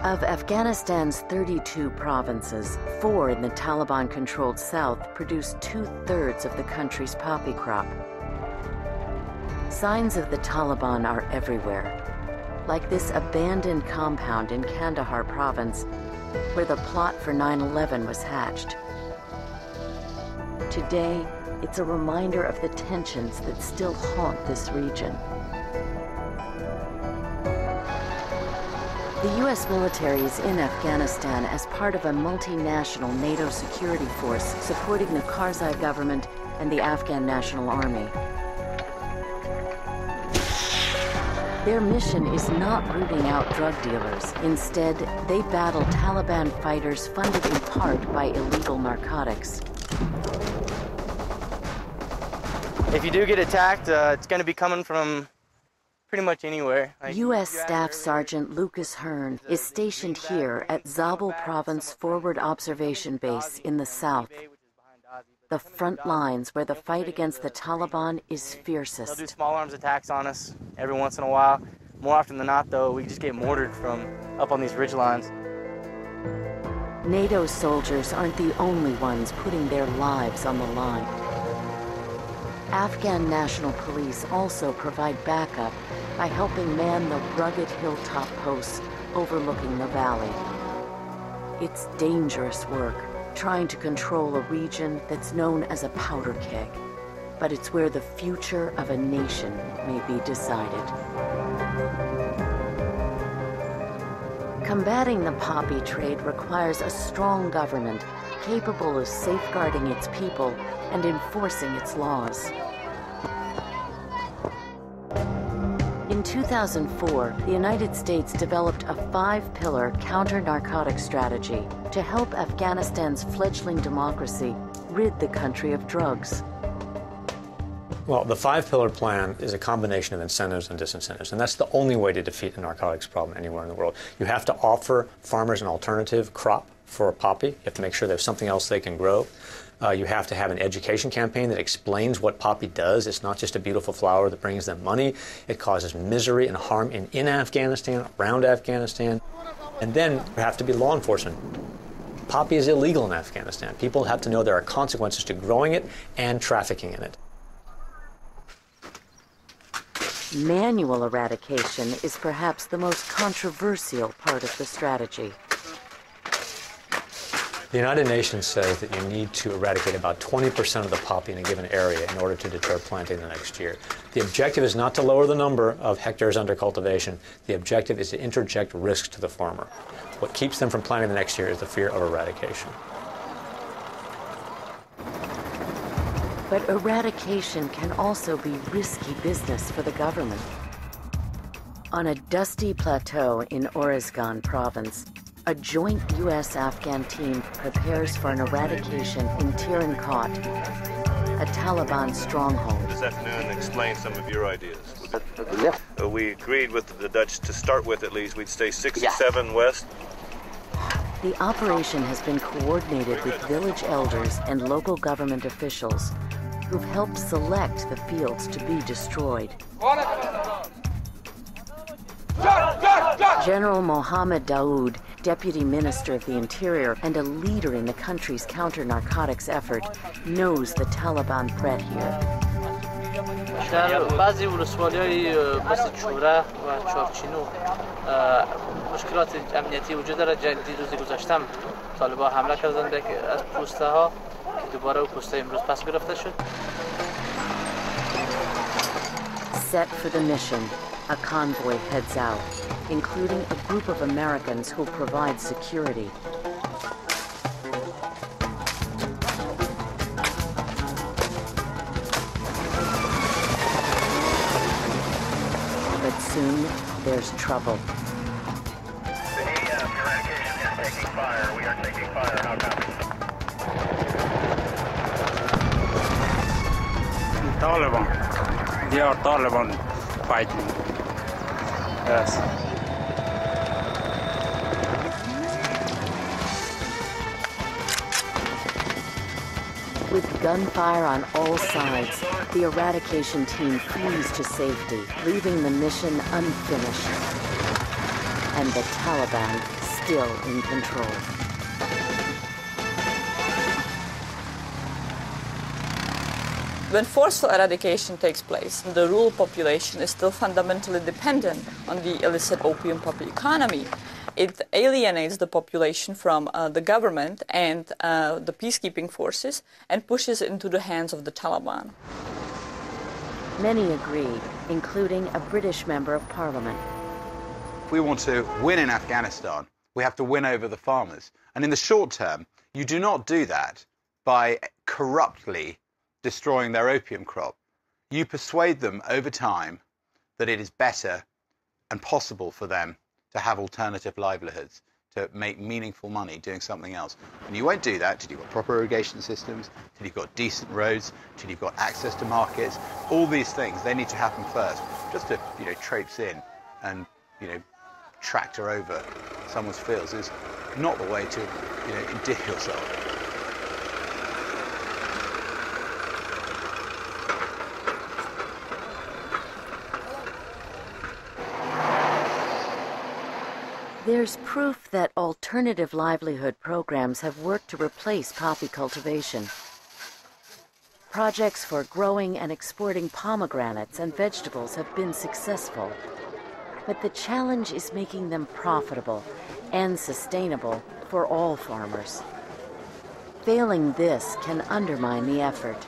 Of Afghanistan's 32 provinces, 4 in the Taliban-controlled south produce 2/3 of the country's poppy crop. Signs of the Taliban are everywhere, like this abandoned compound in Kandahar province, where the plot for 9/11 was hatched. Today, it's a reminder of the tensions that still haunt this region. The U.S. military is in Afghanistan as part of a multinational NATO security force supporting the Karzai government and the Afghan National Army. Their mission is not rooting out drug dealers. Instead, they battle Taliban fighters funded in part by illegal narcotics. If you do get attacked, it's going to be coming from pretty much anywhere. U.S. Staff Sergeant Lucas Hearn is stationed here at Zabul Province Forward Observation Base in the south, the front lines where the fight against the Taliban is fiercest. They'll do small arms attacks on us every once in a while. More often than not, though, we just get mortared from up on these ridge lines. NATO soldiers aren't the only ones putting their lives on the line. Afghan National Police also provide backup by helping man the rugged hilltop posts overlooking the valley. It's dangerous work, trying to control a region that's known as a powder keg, but it's where the future of a nation may be decided. Combating the poppy trade requires a strong government capable of safeguarding its people and enforcing its laws. In 2004, the United States developed a 5-pillar counter-narcotics strategy to help Afghanistan's fledgling democracy rid the country of drugs. Well, the 5-pillar plan is a combination of incentives and disincentives, and that's the only way to defeat the narcotics problem anywhere in the world. You have to offer farmers an alternative crop for poppy. You have to make sure there's something else they can grow. You have to have an education campaign that explains what poppy does. It's not just a beautiful flower that brings them money. It causes misery and harm in Afghanistan, around Afghanistan. And then there have to be law enforcement. Poppy is illegal in Afghanistan. People have to know there are consequences to growing it and trafficking in it. Manual eradication is perhaps the most controversial part of the strategy. The United Nations says that you need to eradicate about 20% of the poppy in a given area in order to deter planting the next year. The objective is not to lower the number of hectares under cultivation. The objective is to interject risks to the farmer. What keeps them from planting the next year is the fear of eradication. But eradication can also be risky business for the government. On a dusty plateau in Roseanne province, a joint U.S.-Afghan team prepares for an eradication in Tarin Kowt, a Taliban stronghold. This afternoon, explain some of your ideas. We agreed with the Dutch to start with, at least, we'd stay 67 west. The operation has been coordinated with village elders and local government officials who've helped select the fields to be destroyed. General Mohammed Daoud, Deputy Minister of the Interior and a leader in the country's counter-narcotics effort, knows the Taliban threat here. در بعضی ولسوالی‌های مثل چوره و چارچینو مشکلات امنیتی وجود داره. جدید روزی گذاشتم طالبان حمله کردند از پوسته ها که دوباره او پوسته امروز پس گرفته شد. Set for the mission, a convoy heads out, including a group of Americans who'll provide security. But soon, there's trouble. The eradication is taking fire. We are taking fire. How copy? Taliban. They are Taliban fighting. Yes. With gunfire on all sides, the eradication team flees to safety, leaving the mission unfinished. And the Taliban still in control. When forceful eradication takes place, the rural population is still fundamentally dependent on the illicit opium puppy economy. It alienates the population from the government and the peacekeeping forces and pushes it into the hands of the Taliban. Many agreed, including a British member of parliament. If we want to win in Afghanistan, we have to win over the farmers. And in the short term, you do not do that by corruptly destroying their opium crop. You persuade them over time that it is better and possible for them to have alternative livelihoods, to make meaningful money doing something else. And you won't do that till you've got proper irrigation systems, till you've got decent roads, till you've got access to markets. All these things, they need to happen first. Just to, traipse in and, tractor over someone's fields is not the way to, endear yourself. There's proof that alternative livelihood programs have worked to replace poppy cultivation. Projects for growing and exporting pomegranates and vegetables have been successful. But the challenge is making them profitable and sustainable for all farmers. Failing this can undermine the effort.